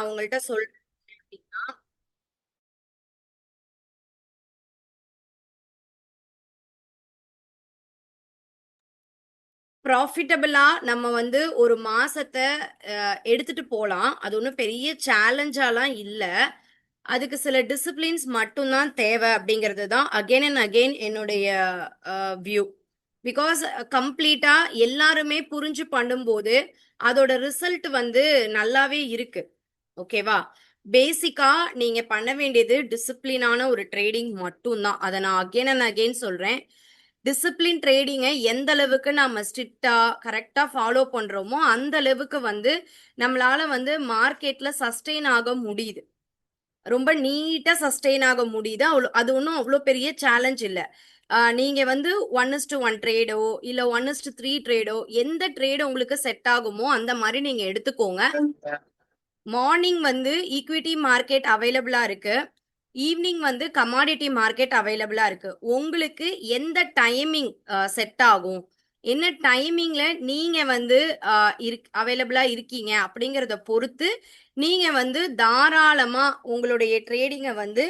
நான் உங்கள்கிட்ட சொல்றேன் அப்படின்னா, ப்ராஃபிட்டபிளா நம்ம வந்து ஒரு மாசத்தை எடுத்துட்டு போலாம். அது ஒன்றும் பெரிய சேலஞ்சாலாம் இல்ல. அதுக்கு சில டிசிப்ளின்ஸ் மட்டும்தான் தேவை அப்படிங்கிறது தான் அகைன் அண்ட் அகைன் என்னுடைய வியூ. பிகாஸ் கம்ப்ளீட்டா எல்லாருமே புரிஞ்சு பண்ணும்போது அதோட ரிசல்ட் வந்து நல்லாவே இருக்கு. ஓகேவா? பேசிக்கா நீங்க பண்ண வேண்டியது டிசிப்ளினான ஒரு ட்ரேடிங் மட்டும்தான். அதை நான் அகைன் அண்ட் அகைன் சொல்றேன். டிசிப்ளின் ட்ரேடிங்கை எந்த அளவுக்கு நம்ம ஸ்ட்ரிக்டா கரெக்டா ஃபாலோ பண்றோமோ அந்த அளவுக்கு வந்து நம்மளால வந்து மார்க்கெட்ல சஸ்டெயின் ஆக முடியுது. ரொம்ப நீட்டா சஸ்டெயின் ஆக முடியுது. அது ஒன்றும் அவ்வளோ பெரிய சேலஞ்ச் இல்லை. நீங்க வந்து 1:1 ட்ரேடோ இல்ல 1:3 ட்ரேடோ எந்த ட்ரேட் உங்களுக்கு செட் ஆகுமோ அந்த மாதிரி நீங்க எடுத்துக்கோங்க. மார்னிங் வந்து ஈக்விட்டி மார்க்கெட் அவைலபிளா இருக்கு. ஈவினிங் வந்து கமாடிட்டி மார்க்கெட் அவைலபிளா இருக்கு. உங்களுக்கு எந்த டைமிங் செட் ஆகும், என்ன டைமிங்ல நீங்க வந்து அவைலபிளா இருக்கீங்க அப்படிங்கறத பொறுத்து நீங்க வந்து தாராளமா உங்களுடைய ட்ரேடிங்கை வந்து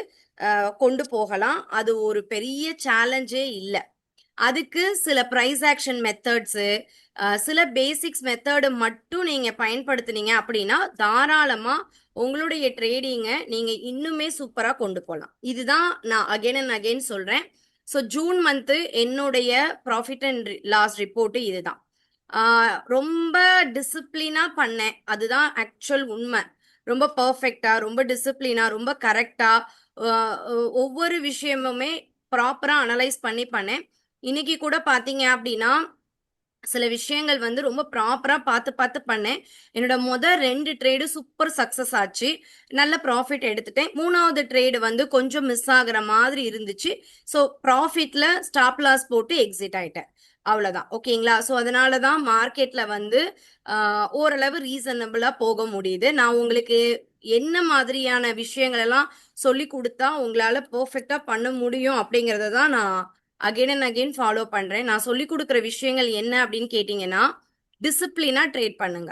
கொண்டு போகலாம். அது ஒரு பெரிய சேலஞ்சே இல்லை. அதுக்கு சில பிரைஸ் ஆக்ஷன் மெத்தட்ஸு, சில பேசிக்ஸ் மெத்தடு மட்டும் நீங்க பயன்படுத்துனீங்க அப்படின்னா தாராளமா உங்களுடைய ட்ரேடிங்கை நீங்க இன்னுமே சூப்பரா கொண்டு போகலாம். இதுதான் நான் அகைன் அண்ட் அகைன் சொல்றேன். ஸோ ஜூன் மந்த்து என்னுடைய ப்ராஃபிட் அண்ட் லாஸ் ரிப்போர்ட் இதுதான். ரொம்ப டிசிப்ளினா பண்ணேன். அதுதான் ஆக்சுவல் உண்மை. ரொம்ப பர்ஃபெக்டா, ரொம்ப டிசிப்ளினா, ரொம்ப கரெக்டா ஒவ்வொரு விஷயமுமே ப்ராப்பரா அனலைஸ் பண்ணி பண்ணேன். இன்னைக்கு கூட பாத்தீங்க அப்படின்னா சில விஷயங்கள் வந்து ரொம்ப ப்ராப்பரா பார்த்து பார்த்து பண்ணேன். என்னோட முதல் 2 ட்ரேடு சூப்பர் சக்சஸ் ஆச்சு. நல்ல ப்ராஃபிட் எடுத்துட்டேன். 3வது ட்ரேடு வந்து கொஞ்சம் மிஸ் ஆகுற மாதிரி இருந்துச்சு. ஸோ ப்ராஃபிட்ல ஸ்டாப் லாஸ் போட்டு எக்ஸிட் ஆயிட்டேன். அவ்வளவுதான். ஓகேங்களா? ஸோ அதனால தான் மார்க்கெட்ல வந்து ஓரளவு ரீசனபிளா போக முடியுது. நான் உங்களுக்கு என்ன மாதிரியான விஷயங்கள் எல்லாம் சொல்லி கொடுத்தா உங்களால பெர்ஃபெக்ட்டா பண்ண முடியும் அப்படிங்கறத தான் நான் அகைன் அண்ட் அகைன் ஃபாலோ பண்றேன். நான் சொல்லி கொடுக்குற விஷயங்கள் என்ன அப்படின்னு கேட்டீங்கன்னா, டிசிப்ளினா ட்ரேட் பண்ணுங்க.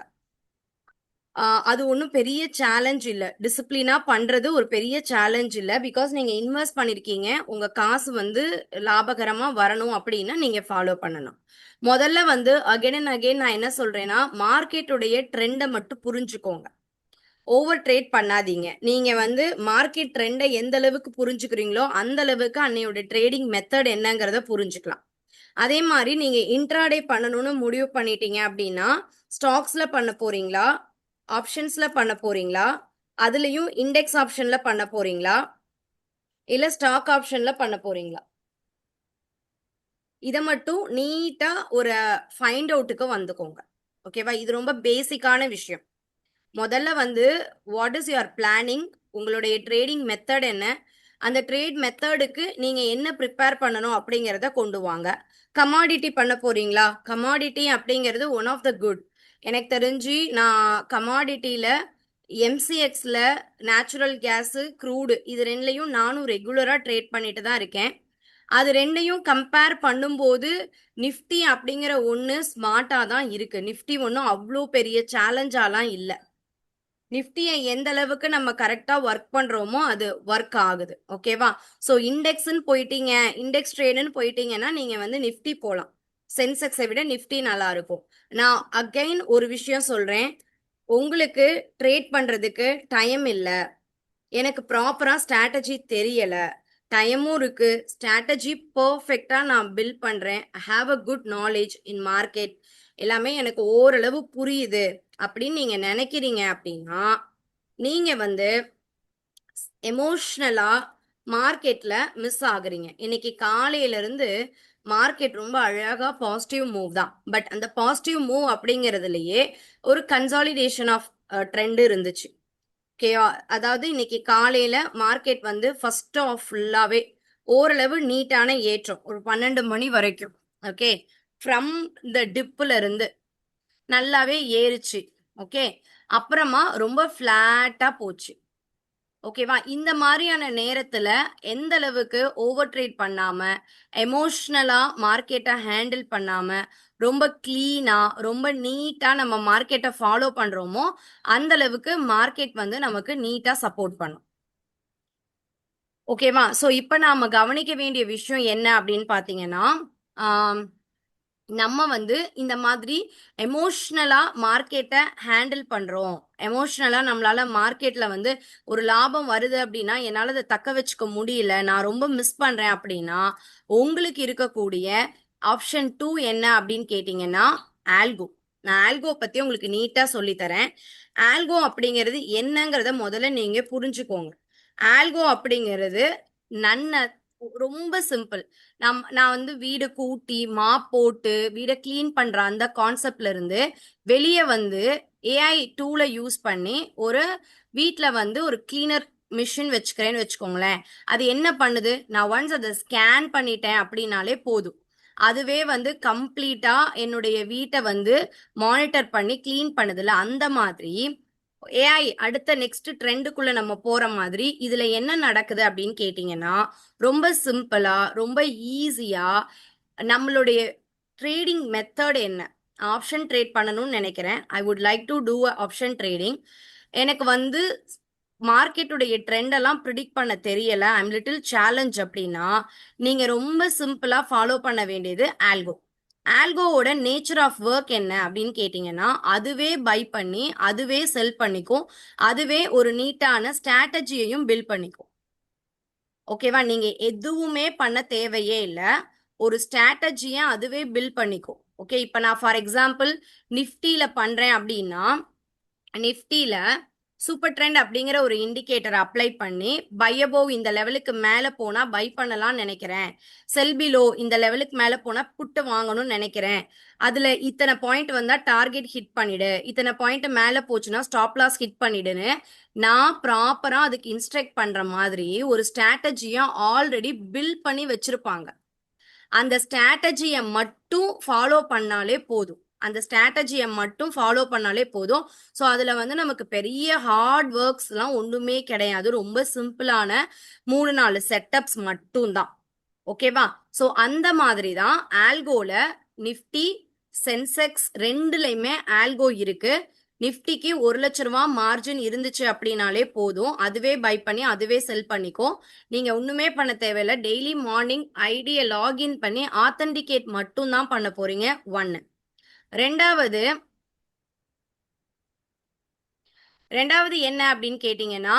அது ஒன்றும் பெரிய சேலஞ்ச் இல்ல. டிசிப்ளினா பண்றது ஒரு பெரிய சேலஞ்ச் இல்ல. பிகாஸ் நீங்க இன்வெஸ்ட் பண்ணிருக்கீங்க. உங்க காசு வந்து லாபகரமா வரணும் அப்படின்னா நீங்க ஃபாலோ பண்ணணும். முதல்ல வந்து அகைன் அண்ட் அகைன் நான் என்ன சொல்றேன்னா, மார்க்கெட்டுடைய ட்ரெண்டை மட்டும் புரிஞ்சுக்கோங்க. ஓவர் ட்ரேட் பண்ணாதீங்க. நீங்க வந்து மார்க்கெட் ட்ரெண்டை எந்த அளவுக்கு புரிஞ்சுக்கிறீங்களோ அந்த அளவுக்கு அன்னையோட ட்ரேடிங் மெத்தட் என்னங்கிறத புரிஞ்சுக்கலாம். அதே மாதிரி நீங்க இன்ட்ராடே பண்ணணும்னு முடிவு பண்ணிட்டீங்க அப்படின்னா ஸ்டாக்ஸ்ல பண்ண போறீங்களா, ஆப்ஷன்ஸ்ல பண்ண போறீங்களா, அதுலயும் இண்டெக்ஸ் ஆப்ஷன்ல பண்ண போறீங்களா, இல்ல ஸ்டாக் ஆப்ஷன்ல பண்ண போறீங்களா, இதை மட்டும் நீட்டா ஒரு ஃபைண்ட் அவுட்டுக்கு வந்துக்கோங்க. ஓகேவா? இது ரொம்ப பேசிக்கான விஷயம். முதல்ல வந்து வாட் இஸ் யுவர் பிளானிங், உங்களுடைய ட்ரேடிங் மெத்தட் என்ன, அந்த ட்ரேட் மெத்தடுக்கு நீங்க என்ன ப்ரிப்பேர் பண்ணணும் அப்படிங்கிறத கொண்டு வாங்க. கமாடிட்டி பண்ண போறீங்களா? கமாடிட்டி அப்படிங்கிறது ஒன் ஆஃப் த குட். எனக்கு தெரிஞ்சு நான் கமாடிட்டியில எம்சிஎக்ஸ்ல நேச்சுரல் கேஸு க்ரூடு இது ரெண்டுலையும் நானும் ரெகுலராக ட்ரேட் பண்ணிட்டு தான் இருக்கேன். அது ரெண்டையும் கம்பேர் பண்ணும்போது நிஃப்டி அப்படிங்கிற ஒன்று ஸ்மார்ட்டாக தான் இருக்கு. நிஃப்டி ஒன்றும் அவ்வளோ பெரிய சேலஞ்சாலாம் இல்லை. நிஃப்டியை எந்த அளவுக்கு நம்ம கரெக்டா ஒர்க் பண்றோமோ அது ஒர்க் ஆகுது. ஓகேவா? ஸோ இண்டெக்ஸ்ன்னு போயிட்டீங்க, இண்டெக்ஸ் ட்ரேடுன்னு போயிட்டீங்கன்னா நீங்க வந்து நிஃப்டி போகலாம். சென்செக்ஸை விட நிஃப்டி நல்லா இருக்கும். நான் அகைன் ஒரு விஷயம் சொல்றேன். உங்களுக்கு ட்ரேட் பண்றதுக்கு டைம் இல்ல, எனக்கு ப்ராப்பரா ஸ்ட்ராட்டஜி தெரியல, டைமும் இருக்கு, ஸ்ட்ராட்டஜி பர்ஃபெக்டா நான் பில்ட் பண்றேன், I have a good knowledge in market, எல்லாமே எனக்கு ஓரளவு புரியுது அப்படின்னு நீங்க நினைக்கிறீங்க அப்படின்னா நீங்க வந்து எமோஷ்னலா மார்க்கெட்ல மிஸ் ஆகுறீங்க. இன்னைக்கு காலையில இருந்து மார்க்கெட் ரொம்ப அழகா பாசிட்டிவ் மூவ் தான். பட் அந்த பாசிட்டிவ் மூவ் அப்படிங்கிறதுலயே ஒரு கன்சாலிடேஷன் ஆஃப் ட்ரெண்ட் இருந்துச்சு. ஓகே, அதாவது இன்னைக்கு காலையில மார்க்கெட் வந்து ஃபர்ஸ்ட் ஆஃப் ஃபுல்லாவே ஓரளவு நீட்டான ஏற்றம் ஒரு 12 மணி வரைக்கும். ஓகே, ஃப்ரம் இந்த டிப்ல இருந்து நல்லாவே ஏறுச்சு. ஓகே, அப்புறமா ரொம்ப ஃபிளாட்டா போச்சு. ஓகேவா? இந்த மாதிரியான நேரத்துல எந்த அளவுக்கு ஓவர் ட்ரேட் பண்ணாம, எமோஷனலா மார்க்கெட்டை ஹேண்டில் பண்ணாம, ரொம்ப கிளீனா ரொம்ப நீட்டா நம்ம மார்க்கெட்டை ஃபாலோ பண்றோமோ அந்த அளவுக்கு மார்க்கெட் வந்து நமக்கு நீட்டா சப்போர்ட் பண்ணும். ஓகேவா? சோ இப்ப நாம கவனிக்க வேண்டிய விஷயம் என்ன அப்படின்னு பாத்தீங்கன்னா, ஆம், நம்ம வந்து இந்த மாதிரி எமோஷ்னலா மார்க்கெட்டை ஹேண்டில் பண்றோம். எமோஷ்னலா நம்மளால மார்க்கெட்ல வந்து ஒரு லாபம் வருது அப்படின்னா என்னால அதை தக்க வச்சுக்க முடியல, நான் ரொம்ப மிஸ் பண்றேன் அப்படின்னா உங்களுக்கு இருக்கக்கூடிய ஆப்ஷன் 2 என்ன அப்படின்னு கேட்டீங்கன்னா ஆல்கோ. நான் ஆல்கோ பத்தி உங்களுக்கு நீட்டா சொல்லி தரேன். ஆல்கோ அப்படிங்கிறது என்னங்கிறத முதல்ல நீங்க புரிஞ்சுக்கோங்க. ஆல்கோ அப்படிங்கிறது நன்ன ரொம்ப சிம்பிள். நான் வந்து வீடு கூட்டி மாப் போட்டு வீடை கிளீன் பண்ற அந்த கான்செப்ட்ல இருந்து வெளியே வந்து ஏஐ டூலை யூஸ் பண்ணி ஒரு வீட்ல வந்து ஒரு கிளீனர் மிஷின் வச்சுக்கிறேன்னு வச்சுக்கோங்களேன். அது என்ன பண்ணுது, நான் ஒன்ஸ் அதை ஸ்கேன் பண்ணிட்டேன் அப்படின்னாலே போதும், அதுவே வந்து கம்ப்ளீட்டா என்னுடைய வீட்டை வந்து மானிட்டர் பண்ணி கிளீன் பண்ணுதுல. அந்த மாதிரி ஏஐ அடுத்த நெக்ஸ்ட் ட்ரெண்டுக்குள்ள நம்ம போற மாதிரி இதுல என்ன நடக்குது அப்படின்னு கேட்டீங்கன்னா, ரொம்ப சிம்பிளா ரொம்ப ஈஸியா நம்மளுடைய ட்ரேடிங் மெத்தட் என்ன, ஆப்ஷன் ட்ரேட் பண்ணணும்னு நினைக்கிறேன், I would like to do option trading. எனக்கு வந்து மார்க்கெட்டுடைய ட்ரெண்ட் எல்லாம் ப்ரிடிக்ட் பண்ண தெரியல, ஐம் லிட்டில் சேலஞ்ச் அப்படின்னா நீங்க ரொம்ப சிம்பிளா ஃபாலோ பண்ண வேண்டியது ஆல்கோ. ஆல்கோவோட நேச்சர் ஆஃப் ஒர்க் என்ன அப்படின்னு கேட்டீங்கன்னா, அதுவே பை பண்ணி அதுவே செல் பண்ணிக்கும், அதுவே ஒரு நீட்டான ஸ்ட்ராட்டஜியையும் பில்ட் பண்ணிக்கும். ஓகேவா? நீங்க எதுவுமே பண்ண தேவையே இல்ல, ஒரு ஸ்ட்ராட்டஜியை அதுவே பில்ட் பண்ணிக்கும். ஓகே, இப்ப நான் ஃபார் எக்ஸாம்பிள் நிஃப்டில பண்றேன் அப்படின்னா, நிஃப்டில சூப்பர் ட்ரெண்ட் அப்படிங்கிற ஒரு இண்டிகேட்டர் அப்ளை பண்ணி பை அபோவ் இந்த லெவலுக்கு மேல போனா பை பண்ணலாம்னு நினைக்கிறேன், செல் பிலோ இந்த லெவலுக்கு மேல போனா புட்டு வாங்கணும்னு நினைக்கிறேன், அதுல இத்தனை பாயிண்ட் வந்தா டார்கெட் ஹிட் பண்ணிடு, இத்தனை பாயிண்ட் மேல போச்சுன்னா ஸ்டாப் லாஸ் ஹிட் பண்ணிடுன்னு நான் ப்ராப்பரா அதுக்கு இன்ஸ்ட்ரக்ட் பண்ற மாதிரி ஒரு ஸ்ட்ராட்டஜியை ஆல்ரெடி பில்ட் பண்ணி வச்சிருப்பாங்க. அந்த ஸ்ட்ராட்டஜியை மட்டும் ஃபாலோ பண்ணாலே போதும், அந்த ஸ்ட்ராட்டஜியை மட்டும் ஃபாலோ பண்ணாலே போதும். ஸோ அதில் வந்து நமக்கு பெரிய ஹார்ட் ஒர்க்ஸ்லாம் ஒன்றுமே கிடையாது, ரொம்ப சிம்பிளான 3-4 செட்டப்ஸ் மட்டும்தான். ஓகேவா? ஸோ அந்த மாதிரி தான் ஆல்கோல நிஃப்டி சென்செக்ஸ் ரெண்டுலையுமே ஆல்கோ இருக்கு. நிஃப்டிக்கு 1,00,000 மார்ஜின் இருந்துச்சு அப்படின்னாலே போதும், அதுவே பை பண்ணி அதுவே செல் பண்ணிக்கும். நீங்க ஒண்ணுமே பண்ண தேவையில்ல, டெய்லி மார்னிங் ஐடியை லாகின் பண்ணி ஆத்தென்டிகேட் மட்டும் தான் பண்ண போறீங்க. ஒன்னு. ரெண்டாவது ரெண்டாவது என்ன அப்படின்னு கேட்டீங்கன்னா,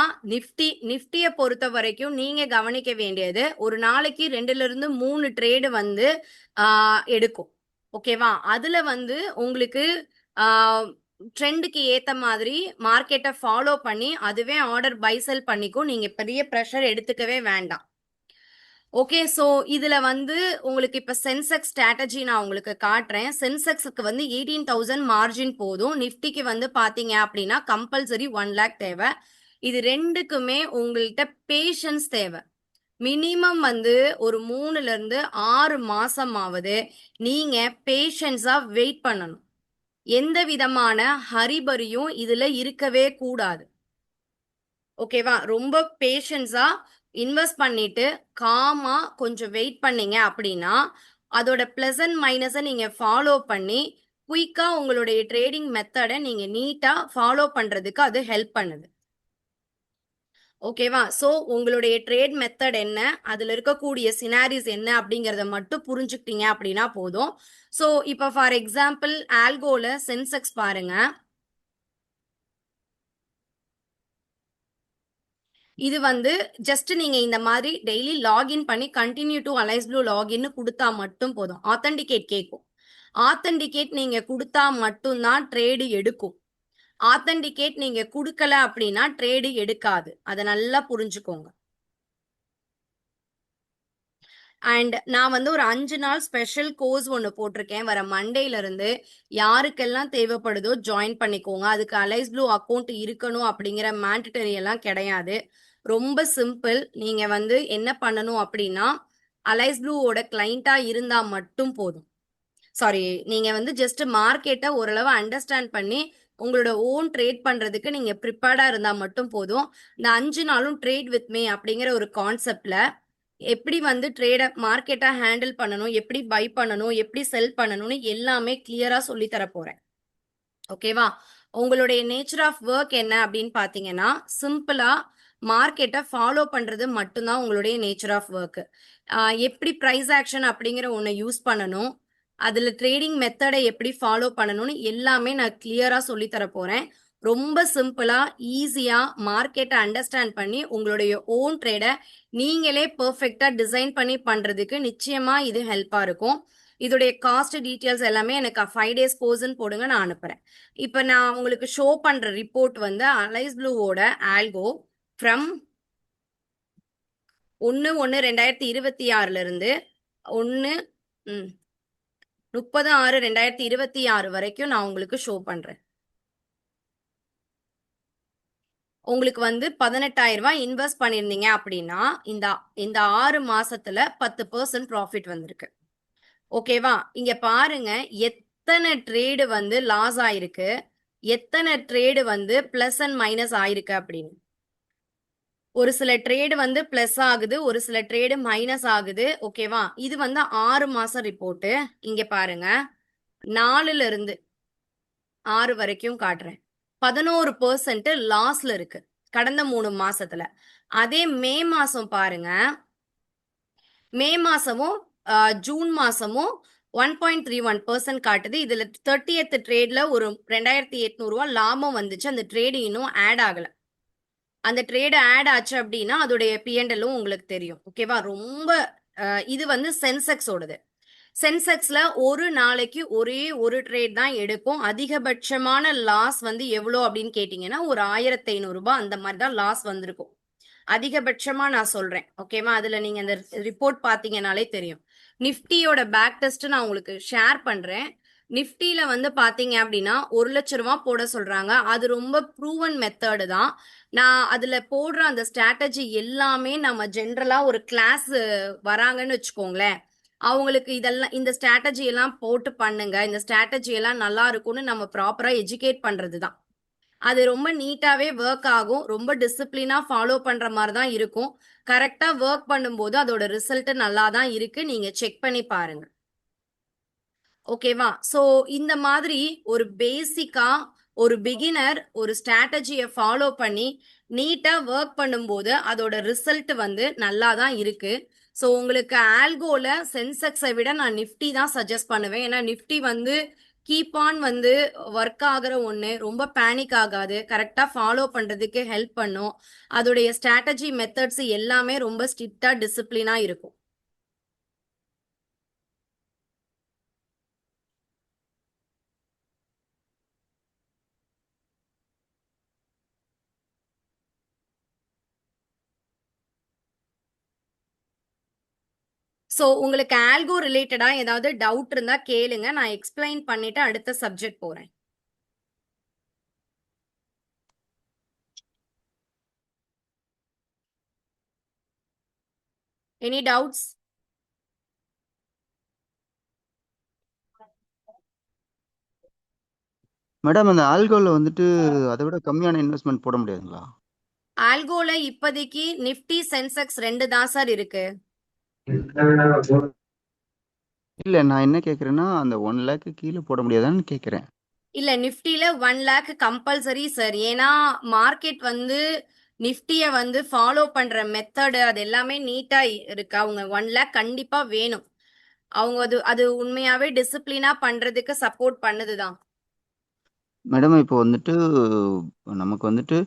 நிஃப்டியை பொறுத்த வரைக்கும் நீங்க கவனிக்க வேண்டியது, ஒரு நாளைக்கு 2-3 ட்ரேடு வந்து எடுக்கும். ஓகேவா? அதுல வந்து உங்களுக்கு ட்ரெண்டுக்கு ஏத்த மாதிரி மார்க்கெட்டை ஃபாலோ பண்ணி அதுவே ஆர்டர் பை செல் பண்ணிக்கும். நீங்க பெரிய ப்ரெஷர் எடுத்துக்கவே வேண்டாம். ஓகே, ஸோ இதுல வந்து உங்களுக்கு இப்ப சென்செக்ஸ் ஸ்ட்ராட்டஜி நான் உங்களுக்கு காட்டுறேன். சென்செக்ஸுக்கு வந்து 18,000 மார்ஜின் போதும், நிஃப்டிக்கு வந்து பாத்தீங்க அப்படின்னா கம்பல்சரி 1 லேக் தேவை. இது ரெண்டுக்குமே உங்கள்கிட்ட பேஷன்ஸ் தேவை. மினிமம் வந்து ஒரு 3ல இருந்து 6 மாசமாவது நீங்க பேஷன்ஸா வெயிட் பண்ணணும். எந்த விதமான ஹரிபரியும் இதுல இருக்கவே கூடாது. ஓகேவா? ரொம்ப பேஷன்ஸா இன்வெஸ்ட் பண்ணிட்டு காமா கொஞ்சம் வெயிட் பண்ணீங்க அப்படின்னா அதோட பிளஸ் அண்ட் மைனஸை நீங்க ஃபாலோ பண்ணி குயிக்கா உங்களுடைய ட்ரேடிங் மெத்தடை நீங்க நீட்டா ஃபாலோ பண்றதுக்கு அது ஹெல்ப் பண்ணுது. ஓகேவா? ஸோ உங்களுடைய ட்ரேட் மெத்தட் என்ன, அதுல இருக்கக்கூடிய சினாரிஸ் என்ன அப்படிங்கறத மட்டும் புரிஞ்சுக்கிட்டீங்க அப்படின்னா போதும். ஸோ இப்போ ஃபார் எக்ஸாம்பிள் ஆல்கோல சென்செக்ஸ் பாருங்க. இது வந்து ஜஸ்ட் நீங்க இந்த மாதிரி டெய்லி லாகின் பண்ணி continue to Alice Blue login கொடுத்தா மட்டும் போதும். ஆத்தென்டிகேட் கேட்கும். ஆத்தென்டிகேட் நீங்க கொடுத்தா மட்டும்தான் ட்ரேடு எடுக்கும். ஆத்தென்டிகேட் நீங்க கொடுக்கல அப்படின்னா ட்ரேடு எடுக்காது. அதை நல்லா புரிஞ்சுக்கோங்க. அண்ட் நான் வந்து ஒரு 5 நாள் ஸ்பெஷல் கோர்ஸ் ஒன்று போட்டிருக்கேன், வர மண்டேல இருந்து யாருக்கெல்லாம் தேவைப்படுதோ ஜாயின் பண்ணிக்கோங்க. அதுக்கு அலைஸ் ப்ளூ அக்கௌண்ட் இருக்கணும் அப்படிங்கிற மேண்டட்டரி எல்லாம் கிடையாது. ரொம்ப சிம்பிள். நீங்க வந்து என்ன பண்ணணும் அப்படின்னா அலைஸ் ப்ளூவோட கிளைண்டா இருந்தா மட்டும் போதும். சாரி, நீங்க வந்து ஜஸ்ட் மார்க்கெட்டை ஓரளவு அண்டர்ஸ்டாண்ட் பண்ணி உங்களோட ஓன் ட்ரேட் பண்றதுக்கு நீங்க ப்ரிப்பேர்டா இருந்தா மட்டும் போதும். இந்த 5 நாளும் ட்ரேட் வித் மீ அப்படிங்கிற ஒரு கான்செப்ட்ல எப்படி வந்து மார்க்கெட்டை ஹேண்டில் பண்ணணும், எப்படி பை பண்ணணும், எப்படி செல் பண்ணணும்னு எல்லாமே கிளியரா சொல்லி தர போறேன். ஓகேவா? உங்களுடைய நேச்சர் ஆஃப் ஒர்க் என்ன அப்படின்னு பாத்தீங்கன்னா, சிம்பிளா மார்க்கெட்டை ஃபாலோ பண்றது மட்டும்தான் உங்களுடைய நேச்சர் ஆஃப் ஒர்க். எப்படி பிரைஸ் ஆக்ஷன் அப்படிங்கிற ஒண்ணு யூஸ் பண்ணணும், அதுல ட்ரேடிங் மெத்தடை எப்படி ஃபாலோ பண்ணணும்னு எல்லாமே நான் கிளியரா சொல்லி தர போறேன். ரொம்ப சிம்பிளா ஈஸியா மார்க்கெட்டை அண்டர்ஸ்டாண்ட் பண்ணி உங்களுடைய ஓன் ட்ரேடை நீங்களே பெர்ஃபெக்டா டிசைன் பண்ணி பண்றதுக்கு நிச்சயமா இது ஹெல்ப்பா இருக்கும். இதோடைய காஸ்ட் டீட்டெயில்ஸ் எல்லாமே எனக்கு 5 days கோர்ஸ்ன்னு போடுங்க, நான் அனுப்புறேன். இப்போ நான் உங்களுக்கு ஷோ பண்ற ரிப்போர்ட் வந்து அலைஸ் ப்ளூவோட ஆல்கோ ஃப்ரம் 1/1/2026 இருந்து 1 30/6/2026 வரைக்கும் நான் உங்களுக்கு ஷோ பண்றேன். உங்களுக்கு வந்து 18,000 ரூபாய் இன்வெஸ்ட் பண்ணிருந்தீங்க அப்படின்னா இந்த இந்த 6 மாசத்துல 10% ப்ராஃபிட் வந்திருக்கு. ஓகேவா? இங்க பாருங்க எத்தனை ட்ரேடு வந்து லாஸ் ஆயிருக்கு, எத்தனை ட்ரேடு வந்து பிளஸ் அண்ட் மைனஸ் ஆயிருக்கு அப்படின்னு. ஒரு சில ட்ரேடு வந்து பிளஸ் ஆகுது, ஒரு சில ட்ரேடு மைனஸ் ஆகுது. ஓகேவா? இது வந்து 6 மாசம் ரிப்போர்ட். இங்க பாருங்க 4ல இருந்து 6 வரைக்கும் காட்டுறேன். 11% லாஸ்ல இருக்கு கடந்த 3 மாசத்துல. அதே மே மாசம் பாருங்க, மே மாசமும் ஜூன் மாசமும் 1.31% காட்டுது. இதுல 30th ட்ரேட்ல ஒரு 2,800 ரூபாய் லாபம் வந்துச்சு. அந்த ட்ரேடு இன்னும் ஆட் ஆகல. அந்த ட்ரேடு ஆட் ஆச்சு அப்படின்னா அதோடைய பிஎன்எல்லும் உங்களுக்கு தெரியும். ஓகேவா? ரொம்ப இது வந்து சென்செக்ஸோடது. சென்செக்ஸ்ல ஒரு நாளைக்கு ஒரே ஒரு ட்ரேட் தான் எடுக்கும். அதிகபட்சமான லாஸ் வந்து எவ்வளோ அப்படின்னு கேட்டீங்கன்னா ஒரு 1,500 ரூபாய் அந்த மாதிரி தான் லாஸ் வந்திருக்கும். அதிகபட்சமா நான் சொல்றேன். ஓகேவா? அதுல நீங்க அந்த ரிப்போர்ட் பாத்தீங்கன்னாலே தெரியும். நிஃப்டியோட பேக் டெஸ்ட் நான் உங்களுக்கு ஷேர் பண்றேன். நிஃப்டில வந்து பாத்தீங்க அப்படின்னா 1,00,000 ரூபாய் போட சொல்றாங்க. அது ரொம்ப ப்ரூவன் மெத்தடு தான். நான் அதுல போடுற அந்த ஸ்ட்ராட்டஜி எல்லாமே நம்ம ஜென்ரலா ஒரு கிளாஸ் வராங்கன்னு வச்சுக்கோங்களேன், அவங்களுக்கு இதெல்லாம் இந்த ஸ்ட்ராட்டஜி எல்லாம் போட்டு பண்ணுங்க, இந்த ஸ்ட்ராட்டஜி எல்லாம் நல்லா இருக்கும்னு நம்ம ப்ராப்பரா எஜுகேட் பண்றது தான். அது ரொம்ப நீட்டாவே ஒர்க் ஆகும். ரொம்ப டிசிப்ளினா ஃபாலோ பண்ற மாதிரி தான் இருக்கும். கரெக்டா ஒர்க் பண்ணும்போது அதோட ரிசல்ட் நல்லா தான் இருக்கு. நீங்க செக் பண்ணி பாருங்க. ஓகேவா? சோ இந்த மாதிரி ஒரு பேசிக்கா ஒரு பிகினர் ஒரு ஸ்ட்ராட்டஜியை ஃபாலோ பண்ணி நீட்டா ஒர்க் பண்ணும்போது அதோட ரிசல்ட் வந்து நல்லா தான் இருக்கு. ஸோ உங்களுக்கு ஆல்கோல சென்செக்ஸை விட நான் நிஃப்டி தான் சஜஸ்ட் பண்ணுவேன். ஏன்னா நிஃப்டி வந்து கீப் ஆன் வந்து ஒர்க் ஆகுற ஒன்று, ரொம்ப பேனிக் ஆகாது, கரெக்டாக ஃபாலோ பண்ணுறதுக்கு ஹெல்ப் பண்ணும். அதோடைய ஸ்ட்ராட்டஜி மெத்தட்ஸ் எல்லாமே ரொம்ப ஸ்ட்ரிக்டா டிசிப்ளினா இருக்கும். ஸோ உங்களுக்கு ஆல்கோ ரிலேட்டடா ஏதாவது டவுட் இருந்தா கேளுங்க, நான் எக்ஸ்பிளைன் பண்ணிட்டு அடுத்த சப்ஜெக்ட் போறேன். Any doubts? மேடம் அந்த ஆல்கோல வந்துட்டு அதை விட கம்மியான இன்வெஸ்ட்மெண்ட் போட முடியாதுங்களா? ஆல்கோல இப்போதைக்கு நிஃப்டி சென்செக்ஸ் 2 தான் சார் இருக்கு. இல்ல நான் என்ன கேக்குறேன்னா அந்த 1 லேக் கீழே போட முடியாதான்னு கேக்குறேன். இல்ல நிஃப்டில 1 லேக் கம்பல்சரி சார். ஏன்னா மார்க்கெட் வந்து நிஃப்டிய வந்து ஃபாலோ பண்ற மெத்தடு அது எல்லாமே நீட்டா இருக்கு. அவங்க 1 லேக் கண்டிப்பா வேணும். அவங்க அது அது உண்மையாவே டிசிப்ளினா பண்றதுக்கு சப்போர்ட் பண்ணுதுதான். மேடம் இப்போ வந்துட்டு நமக்கு வந்துட்டு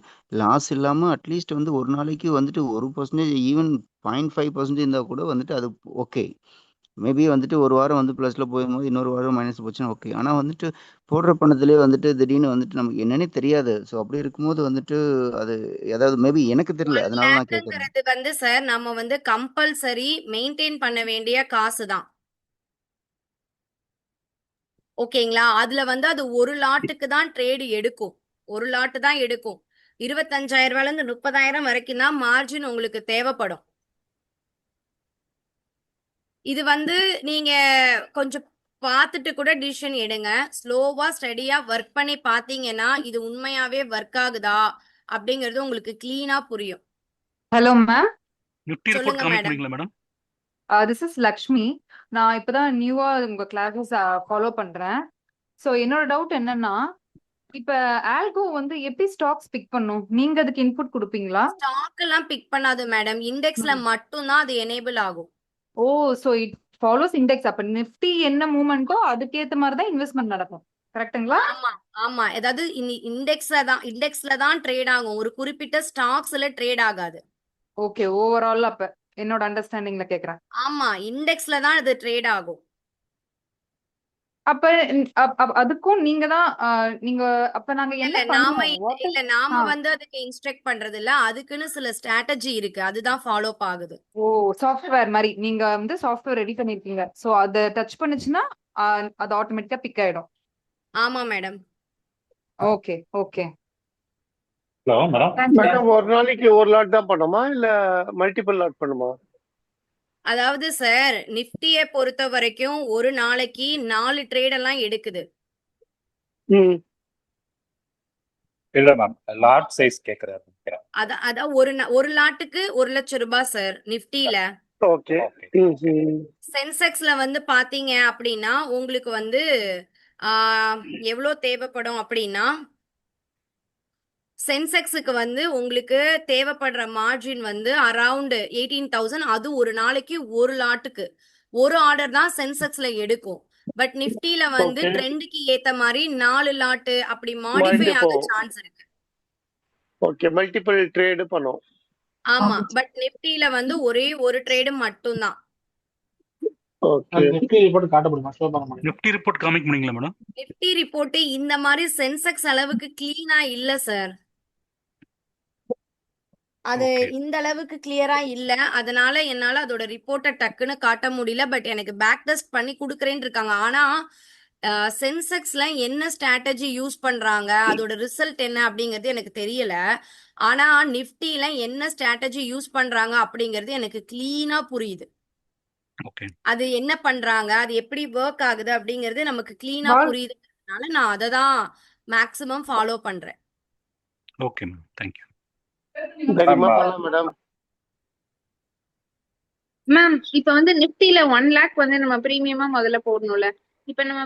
லாஸ் இல்லாம அட்லீஸ்ட் வந்து ஒரு நாளைக்கு வந்துட்டு 1% ஈவன் 0.5% இருந்தா கூட வந்துட்டு அது ஓகே. மேபி வந்துட்டு ஒரு வாரம் வந்து ப்ளஸ்ல போகும்போது இன்னொரு வாரம் மைனஸ் போச்சுன்னா ஓகே. ஆனா வந்துட்டு போடுற பணத்திலே வந்துட்டு திடீர்னு வந்துட்டு நமக்கு என்னன்னே தெரியாது. ஸோ அப்படி இருக்கும்போது வந்துட்டு அது ஏதாவது மேபி எனக்கு தெரியல. 1 அதனால நான் கேட்கறேன். லேக்குங்கிறது வந்து சார் நம்ம வந்து கம்பல்சரி மெயின்டைன் பண்ண வேண்டிய காசு தான். ஓகேங்களா? அதுல வந்து அது ஒரு லாட்டுக்கு தான் ட்ரேடு எடுக்கும். ஒரு லாட்டு தான் எடுக்கும். 25,000 ரூபாயில இருந்து 30,000 வரைக்கும் தான் மார்ஜின் உங்களுக்கு தேவைப்படும். இது வந்து நீங்க கொஞ்சம் பார்த்துட்டு கூட டிசிஷன் எடுங்க. ஸ்லோவா ஸ்டடியா ஒர்க் பண்ணி பார்த்தீங்கன்னா இது உண்மையாவே ஒர்க் ஆகுதா அப்படிங்கிறது உங்களுக்கு கிளீனா புரியும். Hello ma'am. நிஃப்டி ரிப்போர்ட் சொல்லுங்க காமிக்க மேடம். முடியுங்களா மேடம்? This is Lakshmi. நான் இப்பதான் நியூவா உங்க கிளாஸஸ் ஃபாலோ பண்றேன். சோ என்னோட டவுட் என்னன்னா, இப்ப ஆல்கோ வந்து எப்படி ஸ்டாக்ஸ் பிக் பண்ணும்? நீங்க அதுக்கு இன்புட் கொடுப்பீங்களா? ஸ்டாக் எல்லாம் பிக் பண்ணாது மேடம், இண்டெக்ஸ்ல மட்டும் தான் அது எனேபிள் ஆகும். ஓ, சோ இட் ஃபாலோஸ் இண்டெக்ஸ். அப்ப நிஃப்டி என்ன மூவ்மெண்ட்டோ அதுக்கேத்த மாதிரி தான் இன்வெஸ்ட்மெண்ட் நடக்கும், கரெக்ட்டுங்களா? ஆமா ஆமா, ஏதாவது இண்டெக்ஸ்ல தான் ட்ரேட் ஆகும், ஒரு குறிப்பிட்ட ஸ்டாக்ஸ்ல ட்ரேட் ஆகாது. ஓகே, ஓவரால் அப்ப என்னோட அண்டர்ஸ்டாண்டிங்ல கேக்குறேன். ஆமா, இண்டெக்ஸ்ல தான் அது ட்ரேட் ஆகும். அப்ப அதுக்கும் நீங்க தான் நீங்க அப்ப நாங்க என்ன பண்ணுவோம்? நாம வந்து அதுக்கு இன்ஸ்ட்ரக்ட் பண்றது இல்ல, அதுக்குன்னு சில ஸ்ட்ராட்டஜி இருக்கு, அதுதான் ஃபாலோ ஆகுது. ஓ, சாஃப்ட்வேர் மாதிரி நீங்க வந்து சாஃப்ட்வேர் ரெடி பண்ணிருக்கீங்க. சோ அத டச் பண்ணுச்சுன்னா அது ஆட்டோமேட்டிக்கா பிக் ஆயிடும். ஆமா madam. Okay okay. Hello madam. Madam ஒரு நாளைக்கு ஒரு லாட் தான் பண்ணுமா இல்ல மல்டிபிள் லாட் பண்ணுமா? அதாவது சார், நிஃப்டியை பொறுத்த வரைக்கும் ஒரு நாளைக்கு 4 ட்ரேட் எல்லாம் எடுக்குது. ம். இல்ல மேம், லாட் சைஸ் கேக்குறாரு. அதான் ஒரு லாட்டுக்கு 1,00,000 ரூபாய் சார் நிஃப்டில. ஓகே. சென்செக்ஸ்ல வந்து பாத்தீங்க அப்படின்னா உங்களுக்கு வந்து எவ்வளவு தேவைப்படும் அப்படின்னா, சென்செக்ஸுக்கு வந்து உங்களுக்கு தேவைப்படுற மார்ஜின் வந்து அரௌண்ட் 18,000. அது ஒரு நாளைக்கு ஒரு லாட்டுக்கு ஒரு ஆர்டர் தான் சென்செக்ஸ்ல எடுக்கும். பட் நிஃப்டில வந்து Okay. ட்ரெண்டுக்கு ஏத்த மாதிரி 4 லாட்டு அப்படி மாடிஃபை ஆக போகும். சான்ஸ் இருக்கு. ஓகே, மல்டிபிள் ட்ரேட் பண்ணும். ஆமா, பட் நிஃப்டில வந்து ஒரே ஒரு ட்ரேடு மட்டும்தான். ஓகே. நிஃப்டி ரிப்போர்ட் காட்ட முடியுமா? ஷோ பண்ண முடியுமா? நிஃப்டி ரிப்போர்ட் காமிக்க முடியுங்களா மேடம்? நிஃப்டி ரிப்போர்ட் இந்த மாதிரி சென்செக்ஸ் அளவுக்கு கிளீனா இல்ல சார். அது Okay. இந்த அளவுக்கு கிளியரா இல்ல, அதனால என்னால அதோட ரிப்போர்ட்டை டக்குன்னு காட்ட முடியல. பட் எனக்கு பேக் டெஸ்ட் பண்ணி கொடுக்குறேன்னு இருக்காங்க. ஆனா சென்செக்ஸ்ல என்ன ஸ்ட்ராட்டஜி யூஸ் பண்றாங்க, அதோட ரிசல்ட் என்ன அப்படிங்கிறது எனக்கு தெரியல. ஆனா நிஃப்டில என்ன ஸ்ட்ராட்டஜி யூஸ் பண்றாங்க அப்படிங்கிறது எனக்கு கிளீனா புரியுது. ஓகே. அது என்ன பண்றாங்க, அது எப்படி ஒர்க் ஆகுது அப்படிங்கிறது நமக்கு கிளீனா Well- புரியுதுனால நான் அதை தான் மேக்சிமம் ஃபாலோ பண்றேன். Okay ma'am, thank you. தைரியமா பண்ணலாம் மேடம். மேம் இப்ப வந்து நிப்டில 1 லேக் வந்து நம்ம பிரீமியமா முதல்ல போடணும்ல. இப்ப நம்ம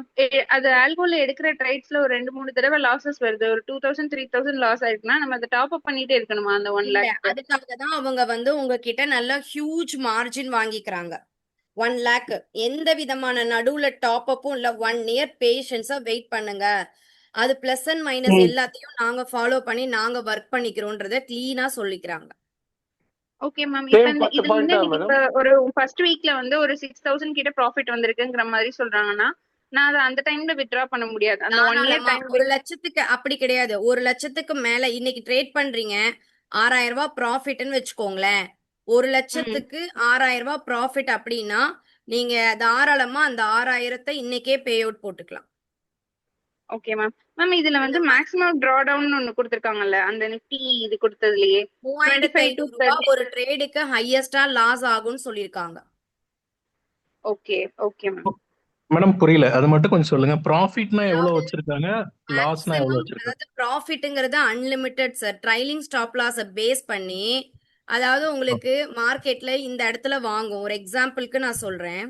அது ஆல்கோல எடுக்கிற ட்ரேட்ஸ்ல ஒரு 2-3 தடவை லாசஸ் வருது, ஒரு 2000 3000 லாஸ் ஆயிருக்குன்னா நம்ம அதை டாப் அப் பண்ணிட்டே இருக்கணுமா அந்த 1 இல்ல, லேக்? அதுக்காக தான் அவங்க வந்து உங்ககிட்ட நல்ல ஹியூஜ் மார்ஜின் வாங்கிக்கிறாங்க. 1 லேக் எந்த விதமான நடுவுல டாப் அப்பும் இல்ல. 1 இயர் பேஷன்ஸா வெயிட் பண்ணுங்க, அது பிளஸ் அண்ட் மைனஸ் எல்லாத்தையும் நாங்க ஃபாலோ பண்ணி நாங்க ஒர்க் பண்ணிக்கிறோம்ன்றத கிளீனா சொல்லிக்கிறாங்க. Okay ma'am. Same இப்ப 10 இது point வந்து ஆ இன்னைக்கு இப்ப ஒரு ஃபர்ஸ்ட் வீக்ல வந்து ஒரு 6000 கிட்ட ப்ராஃபிட் வந்திருக்குங்கிற மாதிரி சொல்றாங்கன்னா, நான் அதை அந்த டைம்ல வித்ட்ரா பண்ண முடியாது. அந்த 1 இயர் தாராளமா டைம் 1,00,000க்கு அப்படி கிடையாது. 1,00,000க்கு மேல இன்னைக்கு ட்ரேட் பண்றீங்க, 6,000 ரூபாய் ப்ராஃபிட்னு வச்சுக்கோங்களேன். 1,00,000க்கு 6,000 ரூபாய் ப்ராஃபிட் அப்படின்னா நீங்க தாராளமா அந்த 6,000 இன்னைக்கே பே அவுட் போட்டுக்கலாம். Okay ma'am. மேம் இதுல வந்து மேக்ஸிமம் டிரா டவுன் ஒன்னு கொடுத்திருக்காங்கல்ல, அந்த நிப்டி இது கொடுத்ததுலயே 25 to 3,500 ரூபாய் ஒரு ட்ரேடுக்கு ஹையஸ்டா லாஸ் ஆகும்னு சொல்லிருக்காங்க. Okay okay ma'am. மேடம் புரியல, அது மட்டும் கொஞ்சம் சொல்லுங்க. ப்ராஃபிட்னா எவ்வளவு வச்சிருக்காங்க, லாஸ்னா எவ்வளவு மேக்ஸிமம் வச்சிருக்காங்க? அதாவது ப்ராஃபிட்ங்கிறது அன்லிமிட்டெட் சார். ட்ரைலிங் ஸ்டாப் லாஸை பேஸ் பண்ணி, அதாவது உங்களுக்கு மார்க்கெட்ல இந்த இடத்துல வாங்கும். ஒரு எக்ஸாம்பிளுக்கு நான் சொல்றேன்.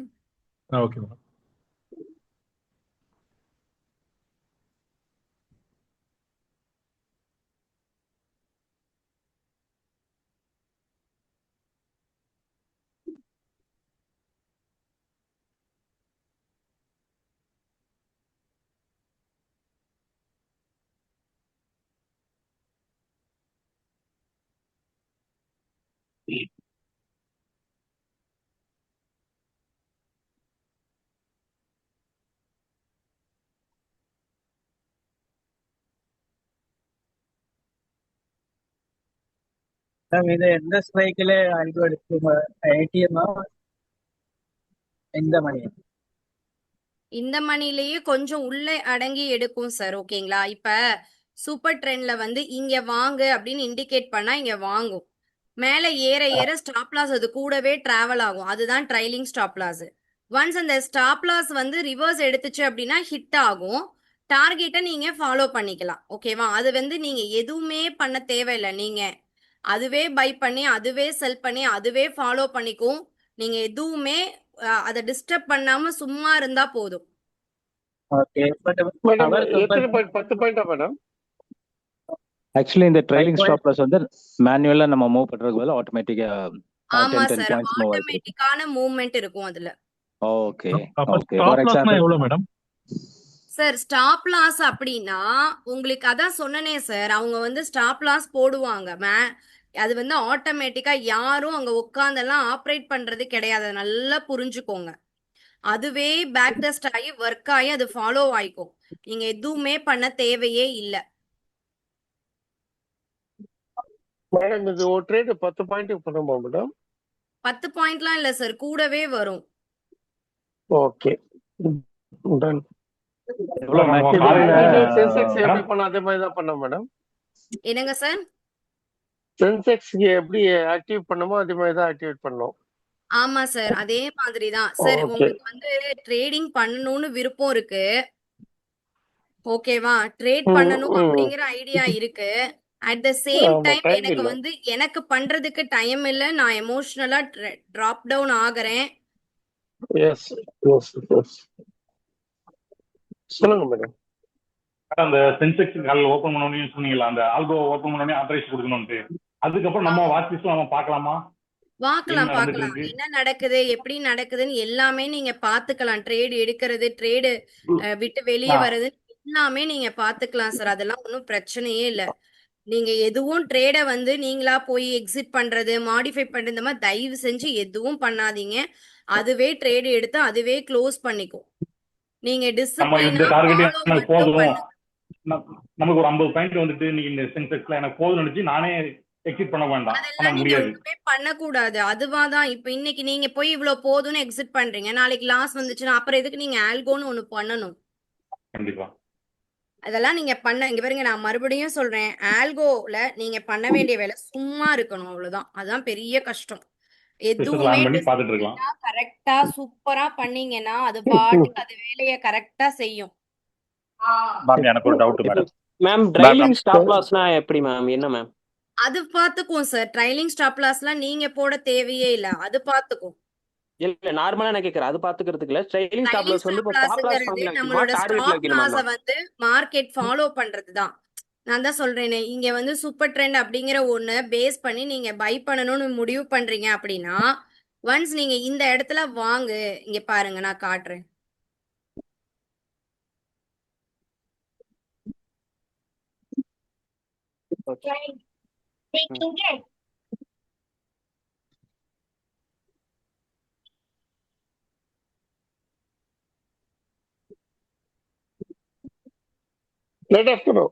Okay madam. ഇത് എന്റെ സ്ട്രൈക്കില് ആൽഗോ എടുക്കും ATM இந்த மணி இந்த மணிலேயே கொஞ்சம் உள்ளே அடங்கி எடுக்கும் சார். ஓகேங்களா? இப்ப சூப்பர் ட்ரெண்ட்ல வந்து இங்க வாங்கு அப்படின்னு இண்டிகேட் பண்ணா இங்க வாங்கும். மேல ஏற ஏற ஸ்டாப் லாஸ் அது கூடவே டிராவல் ஆகும். அதுதான் ட்ரைலிங் ஸ்டாப் லாஸ். ஒன்ஸ் அந்த ஸ்டாப் லாஸ் வந்து ரிவர்ஸ் எடுத்துச்சு அப்படின்னா ஹிட் ஆகும். டார்கெட்டை நீங்க ஃபாலோ பண்ணிக்கலாம். ஓகேவா? அது வந்து நீங்க எதுவுமே பண்ண தேவையில்லை. நீங்க அதுவே பை பண்ணி அதுவே செல் பண்ணி அதுவே ஃபாலோ பண்ணிக்கும். நீங்க எதுவுமே அதை டிஸ்டர்ப் பண்ணாம சும்மா இருந்தா போதும். ஓகே பட் மேடம் அவர் எத்தனை பாயிண்ட்? 10 பாயிண்டா மேடம்? ஆக்சுவலி இந்த ட்ரைலிங் 5 ஸ்டாப் லாஸ் வந்து மேனுவலா நம்ம மூவ் பண்றதுக்கு பதிலா ஆட்டோமேட்டிக்கா ஆமா 10 சார், பாயிண்ட்ஸ் மூவ் ஆயிடுது. ஆட்டோமேட்டிக்கான மூவ்மெண்ட் இருக்கும் அதுல. ஓகே அப்ப ஓகே ஸ்டாப் ஃபார் லாஸ்னா எக்ஸாம்பிள் எவ்வளவு மேடம்? சார் ஸ்டாப் லாஸ் அப்படின்னா உங்களுக்கு அதான் சொன்னனே சார், அவங்க வந்து ஸ்டாப் லாஸ் போடுவாங்க. அது வந்து ஆட்டோமேட்டிக்கா யாரும் அங்க உட்கார்ந்தெல்லாம் ஆப்ரேட் பண்றது கிடையாது. அதை நல்லா புரிஞ்சுக்கோங்க. அதுவே பேக் டெஸ்ட் ஆகி ஒர்க் ஆகி அது ஃபாலோ ஆயிக்கும். நீங்க எதுவுமே பண்ண தேவையே இல்லை. மேடம் இது ஒரு ட்ரேடு 10 பாயிண்ட் பண்ணுமா மேடம்? 10 பாயிண்ட்லாம் இல்ல சார், கூடவே வரும். Okay done. எவ்வளவு நம்ம மேக்ஸிமம் காலையில சென்செக்ஸ் எப்படி மேடம் பண்ண அதே மாதிரி தான் பண்ண மேடம். என்னங்க சார்? சென்செக்ஸ் எப்படி ஆக்டிவ் பண்ணுமோ அதே மாதிரி தான் ஆக்டிவேட் பண்ணோம். ஆமா சார், அதே மாதிரி தான் சார். ஓகே உங்களுக்கு வந்து ட்ரேடிங் பண்ணணும்னு விருப்பம் இருக்கு, ஓகேவா? ட்ரேட் பண்ணணும் அப்படிங்கிற ஐடியா இருக்கு. அட் த சேம் ஆமா டைம் டைம் எனக்கு இல்ல. வந்து எனக்கு பண்றதுக்கு டைம் இல்ல. நான் எமோஷனலா டிராப் டவுன் ஆகுறேன். எஸ் எஸ் எஸ் சொல்லுங்க மேடம். அந்த சென்செக்ஸ் காலையில் ஓப்பன் பண்ணணும்னு சொன்னீங்களா, அந்த ஆல்கோ ஓப்பன் பண்ணோடனே ஆத்தரைஸ் கொடுக்கணும்ட்டு, அதுக்கப்புறம் நம்ம வாட்ச் லிஸ்ட்ல நம்ம பார்க்கலாமா என்ன பார்க்கலாம் நடந்துட்டு பார்க்கலாம், இருக்கு? என்ன நடக்குது எப்படி நடக்குதுன்னு எல்லாமே நீங்க பாத்துக்கலாம். ட்ரேட் எடுக்கிறது, ட்ரேடு விட்டு வெளியே ஆ வர்றது எல்லாமே நீங்க பாத்துக்கலாம் சார். அதெல்லாம் ஒன்றும் பிரச்சனையே இல்ல. நீங்க எதுவும் ட்ரேட வந்து நீங்களா போய் எக்ஸிட் பண்றது, மாடிஃபை பண்றது, இந்த மாதிரி தயவு செஞ்சு எதுவும் பண்ணாதீங்க. அதுவே ட்ரேடு எடுத்து அதுவே க்ளோஸ் பண்ணிக்கும். நீங்க நம்ம டிசிப்ளினா இந்த டார்கெட் ஃபாலோ எனக்கு மட்டும் போதும், பண்ணுங்க. நமக்கு ஒரு 50 பாயிண்ட் வந்துட்டு நீங்க இந்த சென்செக்ஸ்ல எனக்கு போதும் நினைச்சு நானே எக்ஸிட் பண்ண வேண்டாம், பண்ண அதெல்லாம் நீங்க முடியாது. ஒண்ணுமே பண்ணக்கூடாது. அதுவாதான் இப்ப இன்னைக்கு நீங்க போய் இவ்வளவு போதும்னு எக்ஸிட் பண்றீங்க, நாளைக்கு லாஸ் வந்துச்சுன்னா அப்புறம் எதுக்கு நீங்க ஆல்கோன்னு ஒண்ணு பண்ணணும்? கண்டிப்பா அதெல்லாம் நீங்க இங்க பாருங்க, நான் மறுபடியும் சொல்றேன், ஆல்கோல நீங்க பண்ண வேண்டிய வேலை சும்மா இருக்கணும், அவ்வளவுதான். அதுதான் பெரிய கஷ்டம். சிஸ்டத்தில் எதுவுமே ஆன் பண்ணி பார்த்துட்டு இருக்கலாம். டிசிப்ளினா கரெக்டா சூப்பரா பண்ணீங்கன்னா அது பாட்டுக்கு அது வேலையை கரெக்டா செய்யும். மேம் எனக்கு ஒரு doubt madam. Ma'am trailing stop லாஸ்னா எப்படி மேம்? என்ன மேம்? அது பாத்துக்கும் சார். ட்ரைலிங் ஸ்டாப் லாஸ்லாம் நீங்க போட தேவையே இல்ல, அது பாத்துக்கும். இல்ல நார்மலா நான் கேக்குறேன், அது பாத்துக்கிறதுக்கு இல்ல. ட்ரைலிங் ஸ்டாப் ட்ரைலிங் லாஸ் வந்து ஸ்டாப் இப்போ ஸ்டாப் லாஸ் லாஸ்ங்கிறது ஃபார்முலா வைக்கணுமா, நம்மளோட டார்கெட்ல ஸ்டாப் வைக்கணுமா லாஸ மேம்? வந்து மார்க்கெட் ஃபாலோ பண்றதுதான். நான் தான் சொல்றேனே, இங்க வந்து சூப்பர் ட்ரெண்ட் அப்படிங்கிற ஒண்ணு பேஸ் பண்ணி நீங்க பை பண்ணணும்னு முடிவு பண்றீங்க அப்படின்னா, ஒன்ஸ் நீங்க இந்த இடத்துல வாங்கு, இங்க பாருங்க நான் காட்டுறேன். Let us know.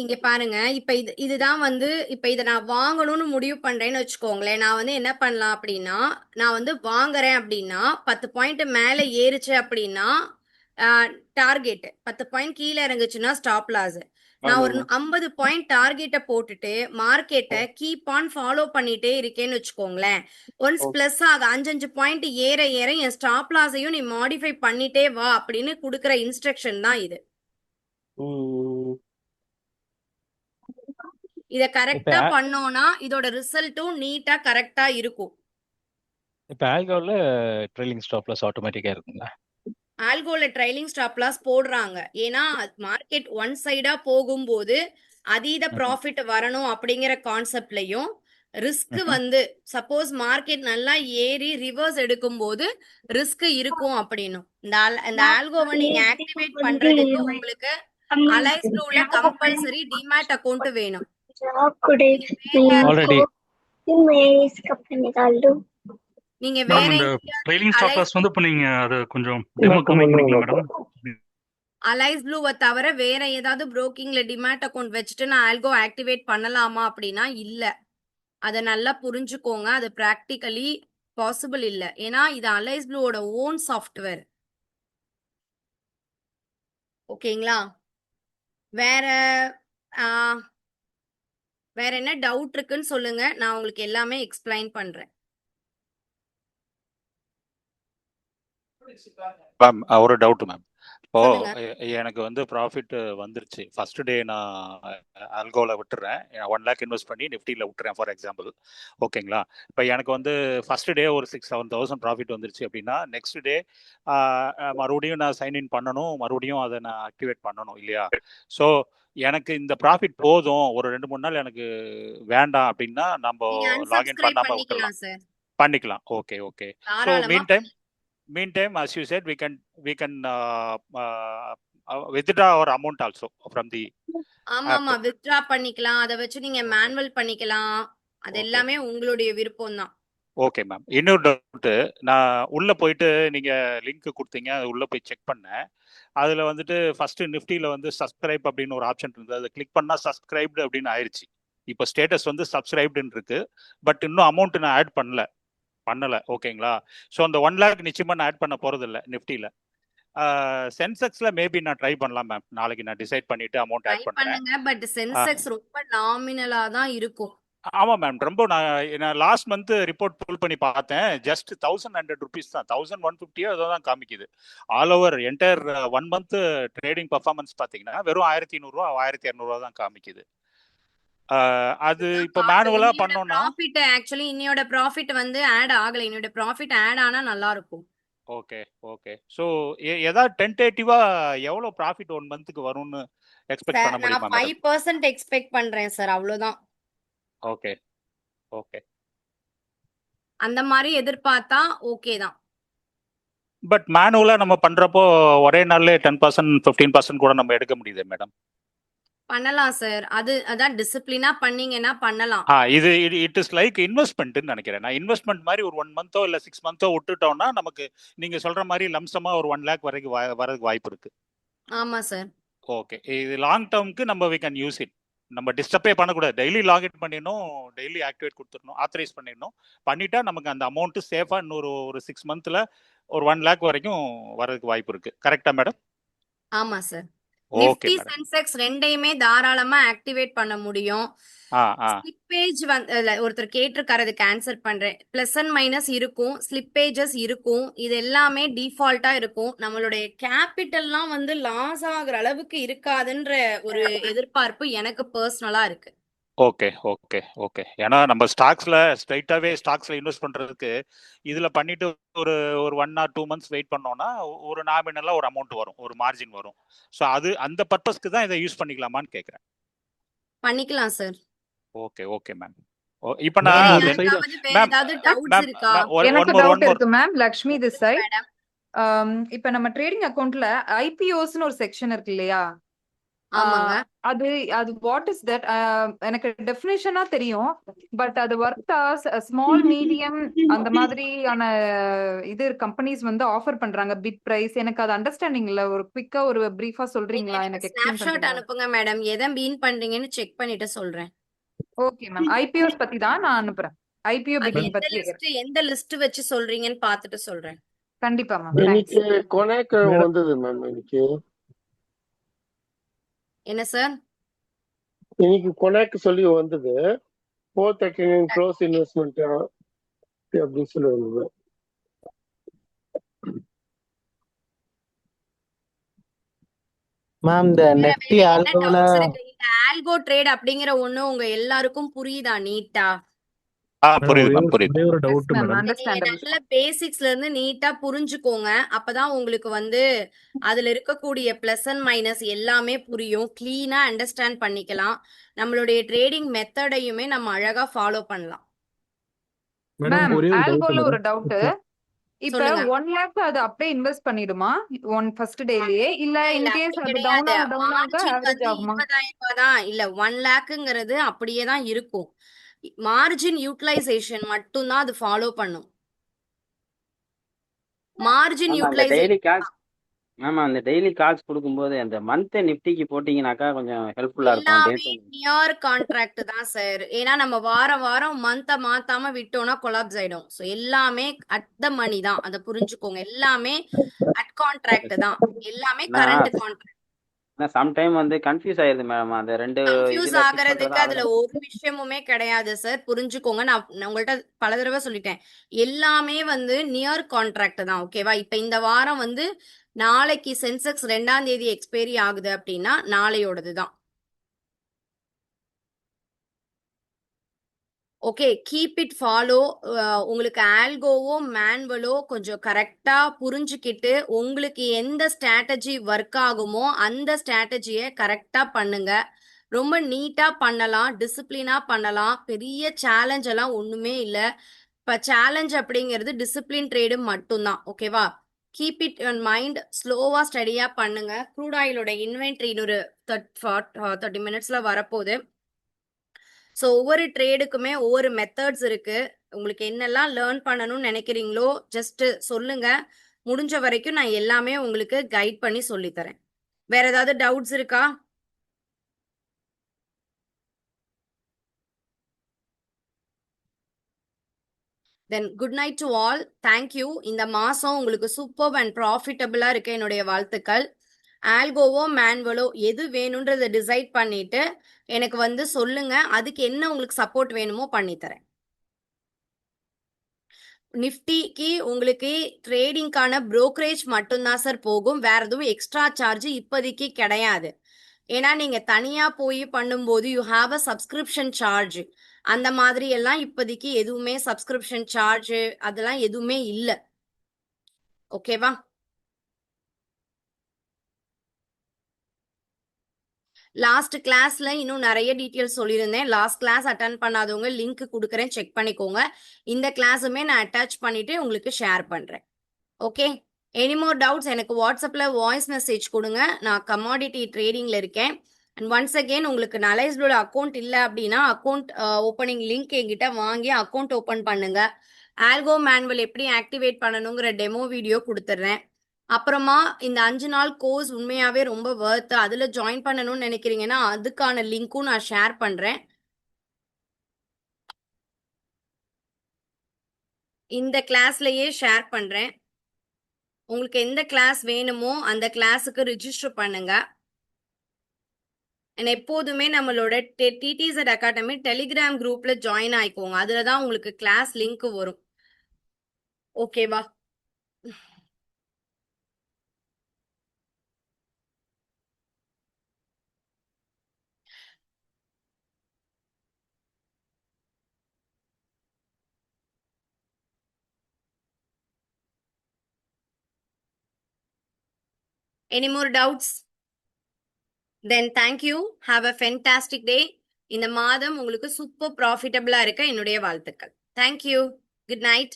இங்க பாருங்க, இப்ப இதுதான் வந்து இப்ப இதை நான் வாங்கணும்னு முடிவு பண்றேன்னு வச்சுக்கோங்களேன். நான் வந்து என்ன பண்ணலாம் அப்படின்னா, நான் வந்து வாங்குறேன் அப்படின்னா 10 பாயிண்ட் மேல ஏறுச்சு அப்படின்னா டார்கெட், 10 பாயிண்ட் கீழே இறங்குச்சுன்னா ஸ்டாப் லாஸ். நான் ஒரு 50 பாயிண்ட் டார்கெட்டை போட்டுட்டு மார்க்கெட்டை கீப் ஆன் ஃபாலோ பண்ணிட்டே இருக்கேன்னு வச்சுக்கோங்களேன். ஒன்ஸ் பிளஸ் ஆக 5 பாயிண்ட் ஏற ஏற என் ஸ்டாப் லாஸையும் நீ மாடிஃபை பண்ணிட்டே வா அப்படின்னு கொடுக்குற இன்ஸ்ட்ரக்ஷன் தான் இது. இத கரெக்டா பண்ணோம்னா இதோட ரிசல்ட்டும் நீட்டா கரெக்டா இருக்கும். இப்ப ஆல்கோல ட்ரைலிங் ஸ்டாப் லாஸ் ஆட்டோமேட்டிக்கா இருக்குங்களா? ஆல்கோல ட்ரைலிங் ஸ்டாப் லாஸ் போடுறாங்க. ஏன்னா மார்க்கெட் ஒன் சைடா போகும்போது அதீத ப்ராஃபிட் வரணும் அப்படிங்கிற கான்செப்ட்லயும், ரிஸ்க் வந்து சப்போஸ் மார்க்கெட் நல்லா ஏறி ரிவர்ஸ் எடுக்கும்போது ரிஸ்க் இருக்கும் அப்படின்னும். இந்த ஆல்கோவை நீங்க ஆக்டிவேட் பண்றதுக்கு உங்களுக்கு அலைஸ் ப்ளூல கம்பல்சரி டிமேட் அக்கவுண்ட் வேணும். ஆல்ரெடி நீங்க மேடம் வேற இந்த ட்ரைலிங் ஸ்டாப் லாஸ் வந்து இப்போ நீங்க அதை கொஞ்சம் டெமோ காமிக் பண்ணீங்களா மேடம்? அலைஸ் ப்ளூவை தவிர வேற ஏதாவது புரோக்கிங்ல டிமேட் அக்கவுண்ட் வச்சுட்டு நான் ஆல்கோ ஆக்டிவேட் பண்ணலாமா அப்படின்னா இல்ல. அதை நல்லா புரிஞ்சுக்கோங்க, அது பிராக்டிகலி பாசிபிள் இல்ல. ஏன்னா இது அலைஸ் ப்ளூவோட ஓன் சாஃப்ட்வேர். ஓகேங்களா? வேற வேற என்ன டவுட் இருக்குன்னு சொல்லுங்க, நான் உங்களுக்கு எல்லாமே எக்ஸ்பிளைன் பண்றேன். மேம் ஒரு டவுட் மேம். இப்போ சொல்லுங்க. எனக்கு வந்து ப்ராஃபிட் வந்துருச்சு. ஃபர்ஸ்ட் டே நான் அல்கோவில் விட்டுறேன். 1 லேக் இன்வெஸ்ட் பண்ணி நிஃப்டியில் விட்டுறேன் ஃபார் எக்ஸாம்பிள். ஓகேங்களா? இப்போ எனக்கு வந்து ஃபர்ஸ்ட் டே ஒரு 6-7,000 ப்ராஃபிட் வந்துருச்சு அப்படின்னா நெக்ஸ்ட் டே மறுபடியும் நான் சைன்இன் பண்ணணும், மறுபடியும் அதை நான் ஆக்டிவேட் பண்ணணும் இல்லையா? ஸோ எனக்கு இந்த ப்ராஃபிட் போதும், ஒரு 2-3 நாள் எனக்கு வேண்டாம் அப்படின்னா நம்ம நீங்க லாகின் unsubscribe பண்ணாமல் விட்டுறலாம். பண்ணிக்கலாம் சார். பண்ணிக்கலாம். Okay okay. ஸோ தாராளமா meantime as you said we can withdraw our amount also from the ஆமாமா app. வித்ட்ரா பண்ணிக்கலாம். அதை வச்சு நீங்க Okay. மேனுவல் பண்ணிக்கலாம். அது Okay. எல்லாமே உங்களுடைய விருப்பம் தான். Okay ma'am. இன்னொரு டவுட்டு, நான் உள்ள போயிட்டு நீங்க லிங்க் கொடுத்தீங்க, அது உள்ள போய் செக் பண்ணேன். அதுல வந்துட்டு ஃபர்ஸ்ட் நிஃப்டியில வந்து சப்ஸ்கிரைப் அப்படின்னு ஒரு ஆப்ஷன் இருந்தது. அதை கிளிக் பண்ணா சப்ஸ்கிரைப்டு அப்படின்னு ஆயிருச்சு. இப்போ ஸ்டேட்டஸ் வந்து சப்ஸ்கிரைப்டுன்னு இருக்கு. பட் இன்னும் அமௌண்ட் நான் ஆட் பண்ணல. ஓகேங்களா? ஸோ அந்த 1 லேக் நிச்சயமா நான் ஆட் பண்ண போறது இல்லை நிஃப்டியில. சென்செக்ஸ்ல மேபி நான் ட்ரை பண்ணலாம் மேம். நாளைக்கு நான் டிசைட் பண்ணிட்டு அமௌண்ட் ட்ரை ஆட் பண்றேன். பண்ணுங்க. பட் சென்செக்ஸ் ரொம்ப நாமினலா தான் இருக்கும். ஆமா மேம். ரொம்ப நான் லாஸ்ட் மந்த் ரிப்போர்ட் புல் பண்ணி பார்த்தேன். ஜஸ்ட் 1100 ருபீஸ் தான், 1150 ஏதோ தான் காமிக்குது. All over entire 1 month trading performance பார்த்தீங்கன்னா வெறும் 1500 ரூபா 1200 ரூபா தான் காமிக்குது. அது இப்போ மேனுவலா பண்ணோம்னா ப்ராஃபிட் ஆக்சுவலி இன்னையோட ப்ராஃபிட் வந்து ஆட் ஆகல. இன்னையோட ப்ராஃபிட் ஆட் ஆனா நல்லா இருக்கும். Okay okay. ஸோ ஏதாவது டென்டேட்டிவா எவ்வளவு ப்ராஃபிட் 1 மந்த்துக்கு வரும்னு எக்ஸ்பெக்ட் பண்ண நான் முடியுமா மேடம்? 5% எக்ஸ்பெக்ட் பண்றேன் சார். அவ்வளவுதான். Okay okay. அந்த மாதிரி எதிர்பார்த்தா ஓகே தான். பட் மேனுவலா நம்ம பண்றப்போ ஒரே நாள்ல 10% 15% கூட நம்ம எடுக்க முடியுது மேடம். பண்ணலாம் சார். அதான் டிசிப்ளினா பண்ணீங்கன்னா பண்ணலாம். இது இட் இஸ் லைக் இன்வெஸ்ட்மெண்ட்னு நினைக்கிறேன். நான் இன்வெஸ்ட்மெண்ட் மாதிரி ஒரு 1 மந்தோ இல்ல 6 மந்தோ விட்டுட்டோம்னா நமக்கு நீங்க சொல்ற மாதிரி லம்சமா ஒரு 1 லேக் வரைக்கும் வரதுக்கு வாய்ப்பு இருக்கு. ஆமா சார். ஓகே. இது லாங் டேர்முக்கு நம்ம we can யூஸ் இட். நம்ம டிஸ்டர்பே பண்ணக்கூடாது. டெய்லி லாகின் பண்ணிடணும், டெய்லி ஆக்டிவேட் கொடுத்துடணும், ஆத்தரைஸ் பண்ணிடணும். பண்ணிட்டா நமக்கு அந்த அமௌண்ட் சேஃபா இன்னொரு 6 மந்த்ல ஒரு 1 லேக் வரைக்கும் வரதுக்கு வாய்ப்பு இருக்கு. கரெக்டா மேடம்? ஆமா sir. Okay Nifty madam. Sensex ரெண்டையுமே தாராளமா ஆக்டிவேட் பண்ண முடியும். ஸ்லிப்பேஜ் வந்து ஒருத்தர் கேட்டிருக்காரு, அதுக்கு ஆன்சர் பண்றேன். பிளஸ் அண்ட் மைனஸ் இருக்கும், ஸ்லிப்பேஜஸ் இருக்கும், இது எல்லாமே டிஃபால்ட்டா இருக்கும். நம்மளுடைய கேபிட்டல்லாம் வந்து லாஸ் ஆகுற அளவுக்கு இருக்காதுன்ற ஒரு எதிர்பார்ப்பு எனக்கு பர்சனலா இருக்கு. Okay okay okay. ஏன்னா நம்ம ஸ்ட்ரைட்டாவே ஸ்டாக்ஸ்ல இன்வெஸ்ட் பண்றதுக்கு இதுல பண்ணிட்டு ஒரு 1 or 2 months வெயிட் பண்ணோம்னா ஒரு நாமினலா ஒரு அமௌண்ட் வரும், ஒரு மார்ஜின் வரும். ஸோ அந்த பர்பஸ்க்கு தான் இதை யூஸ் பண்ணிக்கலாமான்னு கேட்குறேன். பண்ணிக்கலாம் சார். Okay okay ma'am. இப்போ நான் வேற ஏதாவது டவுட்ஸ் இருக்கா? எனக்கு டவுட் இருக்கு ma'am. Lakshmi this side. Madam இப்ப நம்ம ட்ரேடிங் அக்கவுண்ட்ல ஐபிஓஸ்னு ஒரு செக்ஷன் இருக்கு இல்லையா? ஆமாங்க. அது வாட் இஸ் தட்? எனக்கு டெஃபினேஷனா தெரியும். பட் அது ஒர்த்தா ஸ்மால் மீடியம் அந்த மாதிரியான இது கம்பெனிஸ் வந்து ஆஃபர் பண்றாங்க பிட் பிரைஸ். எனக்கு அது அண்டர்ஸ்டாண்டிங் இல்ல. ஒரு குவிக்கா ஒரு பிரீஃபா சொல்றீங்களா? எனக்கு எக்ஸ்பிளைன் ஸ்னாப்ஷாட் பண்றீங்களா? அனுப்புங்க மேடம். எதை மீன் பண்றீங்கன்னு செக் பண்ணிட்டு சொல்றேன். Okay ma'am. ஐபிஓஸ் பத்தி தான் நான் அனுப்புறேன். ஐபிஓ அது பிட்டிங் பத்தி கேக்குறேன். எந்த லிஸ்ட் வச்சு சொல்றீங்கன்னு பார்த்துட்டு சொல்றேன். கண்டிப்பா மேம். இன்னைக்கு தேங்க்ஸ். கொனைக்கு வந்தது மேம். என்ன சார்? இன்னைக்கு கொனைக்கு சொல்லி வந்தது 439 க்ரோஸ் இன்வெஸ்ட்மெண்ட் அப்படின்னு சொல்லி வந்தது. மேம் இந்த வேற நெஃப்டி என்ன ஆல்கோல டவுட்ஸ் இருக்கு? இந்த ஆல்கோ ட்ரேட் அப்படிங்கிற ஒண்ணு உங்க எல்லாருக்கும் புரியுதா நீட்டா? புரியுது மேம், புரியுது. ஒரே ஒரு எஸ் டவுட் மேம். மேடம். நீங்க அண்டர்ஸ்டாண்டபிள். நல்ல பேசிக்ஸ்ல இருந்து நீட்டா புரிஞ்சுக்கோங்க. அப்பதான் உங்களுக்கு வந்து அதுல இருக்கக்கூடிய பிளஸ் அண்ட் மைனஸ் எல்லாமே புரியும். கிளீனா அண்டர்ஸ்டாண்ட் பண்ணிக்கலாம். நம்மளுடைய ட்ரேடிங் மெத்தடையுமே நம்ம அழகா ஃபாலோ பண்ணலாம். மேடம் மேம் ஒரே ஒரு டவுட் ஆல்கோல ஒரு மேடம். டவுட். இப்ப சொல்லுங்க. 1 லேக் அது அப்படியே இன்வெஸ்ட் பண்ணிடுமா ஃபர்ஸ்ட் டேலயே? இல்ல இல்ல இன் கேஸ் அப்படி அது டவுன் கிடையாது. ஆக மார்ஜின் ஆவரேஜ் வந்து ஆகுமா? 20,000 ரூபாய் தான். இல்ல 1 லேக்குங்கிறது அப்படியே தான் இருக்கும். மார்ஜின் யூட்டிலைசேஷன் மட்டும் தான் அது ஃபாலோ பண்ணும். மார்ஜின் மேம் அந்த டெய்லி யூட்டிலைசேஷன் கால்ஸ் மேம் அந்த டெய்லி கால்ஸ் கொடுக்கும்போது அந்த மந்த் நிஃப்டிக்கு போட்டீங்கன்னாக்கா கொஞ்சம் ஹெல்ப்ஃபுல்லா இருக்கும். எல்லாமே டேட்டும் நியர் கான்ட்ராக்ட் தான் சார். ஏன்னா நம்ம வாரம் மந்த்தை மாத்தாம விட்டோம்னா கொலாப்ஸ் ஆயிடும். ஸோ எல்லாமே அட் த மணி தான். அதை புரிஞ்சுக்கோங்க. எல்லாமே அட் கான்ட்ராக்ட் தான். எல்லாமே கரண்ட் நான் கான்ட்ராக்ட். சம்டைம் வந்து கன்ஃபியூஸ் ஆயிருது மேடம் அந்த ரெண்டு கன்ஃபியூஸ் இதுல பிக் ஆகுறதுக்கு பண்றதா அதுல ஒரு விஷயமுமே கிடையாது சார். புரிஞ்சுக்கோங்க. நான் உங்கள்ட்ட பல தடவை சொல்லிட்டேன். எல்லாமே வந்து நியர் கான்ட்ராக்ட் தான். ஓகேவா? இப்ப இந்த வாரம் வந்து நாளைக்கு சென்செக்ஸ் 2ஆம் தேதி எக்ஸ்பைரி ஆகுது அப்படின்னா நாளையோடது தான். Okay, keep it follow. உங்களுக்கு ஆல்கோவோ மேனுவலோ கொஞ்சம் கரெக்டா புரிஞ்சுக்கிட்டு உங்களுக்கு எந்த ஸ்ட்ராட்டஜி ஒர்க் ஆகுமோ அந்த ஸ்ட்ராட்டஜியை கரெக்டா பண்ணுங்க. ரொம்ப நீட்டா பண்ணலாம், டிசிப்ளினா பண்ணலாம். பெரிய சேலஞ்ச் எல்லாம் ஒண்ணுமே இல்லை. இப்ப சேலஞ்ச் அப்படிங்கிறது டிசிப்ளின் ட்ரேடு மட்டும்தான். ஓகேவா? Keep it in mind. ஸ்லோவா ஸ்டடியா பண்ணுங்க. க்ரூட் ஆயிலோட இன்வென்ட்ரி ஒரு 30 மினிட்ஸ்ல வரப்போகுது. ஸோ ஒவ்வொரு ட்ரேடுக்குமே ஒவ்வொரு மெத்தட்ஸ் இருக்கு. உங்களுக்கு என்னெல்லாம் லேர்ன் பண்ணணும்னு நினைக்கிறீங்களோ ஜஸ்ட் சொல்லுங்க. முடிஞ்ச வரைக்கும் நான் எல்லாமே உங்களுக்கு கைட் பண்ணி சொல்லித்தரேன். வேற ஏதாவது டவுட்ஸ் இருக்கா? Then good night to all. Thank you. இந்த மாசம் உங்களுக்கு சூப்பர் அண்ட் ப்ராஃபிட்டபிளா இருக்க என்னுடைய வாழ்த்துக்கள். ஆல்கோவோ மேனுவலோ எது வேணும்ன்றதை டிசைட் பண்ணிட்டு எனக்கு வந்து சொல்லுங்க. அதுக்கு என்ன உங்களுக்கு சப்போர்ட் வேணுமோ பண்ணித்தரேன். நிஃப்டிக்கு உங்களுக்கு ட்ரேடிங்கான brokerage மட்டும்தான் சார் போகும். வேற எதுவும் எக்ஸ்ட்ரா சார்ஜ் இப்போதைக்கு கிடையாது. ஏன்னா நீங்க தனியா போய் பண்ணும்போது you have a subscription charge. அந்த மாதிரி எல்லாம் இப்போதைக்கு எதுவுமே சப்ஸ்கிரிப்ஷன் சார்ஜ் அதெல்லாம் எதுவுமே இல்லை. ஓகேவா? லாஸ்ட் கிளாஸ்ல இன்னும் நிறைய டீட்டெயில்ஸ் சொல்லியிருந்தேன். லாஸ்ட் கிளாஸ் அட்டன் பண்ணாதவங்க லிங்க் கொடுக்குறேன், செக் பண்ணிக்கோங்க. இந்த கிளாஸுமே நான் அட்டாச் பண்ணிட்டு உங்களுக்கு ஷேர் பண்றேன். ஓகே, எனி மோர் டவுட்ஸ் எனக்கு வாட்ஸ்அப்ல வாய்ஸ் மெசேஜ் கொடுங்க. நான் கமாடிட்டி ட்ரேடிங்ல இருக்கேன். அண்ட் ஒன்ஸ் அகெயின் உங்களுக்கு நலைஸ்டோட அக்கௌண்ட் இல்லை அப்படின்னா அக்கௌண்ட் ஓப்பனிங் லிங்க் என்கிட்ட வாங்கி அக்கௌண்ட் ஓப்பன் பண்ணுங்க. ஆல்கோ மேனுவல் எப்படி ஆக்டிவேட் பண்ணணுங்கிற டெமோ வீடியோ கொடுத்துட்றேன். அப்புறமா இந்த 5 நாள் கோர்ஸ் உண்மையாவே ரொம்ப வர்த். அதுல ஜாயின் பண்ணணும்னு நினைக்கிறீங்கன்னா அதுக்கான லிங்க்கும் நான் ஷேர் பண்றேன். இந்த கிளாஸ்லயே ஷேர் பண்றேன். உங்களுக்கு எந்த கிளாஸ் வேணுமோ அந்த கிளாஸுக்கு ரிஜிஸ்டர் பண்ணுங்க. எப்போதுமே நம்மளோட டிடிசெட் அகாடமி டெலிகிராம் குரூப்ல ஜாயின் ஆயிக்கோங்க. அதுலதான் உங்களுக்கு கிளாஸ் லிங்க் வரும். ஓகேவா? Any more doubts? Then thank you. Have a fantastic day. இந்த மாதம் உங்களுக்கு சூப்பர் ப்ராஃபிட்டபிளா இருக்க என்னுடைய வாழ்த்துக்கள். Thank you. Good night.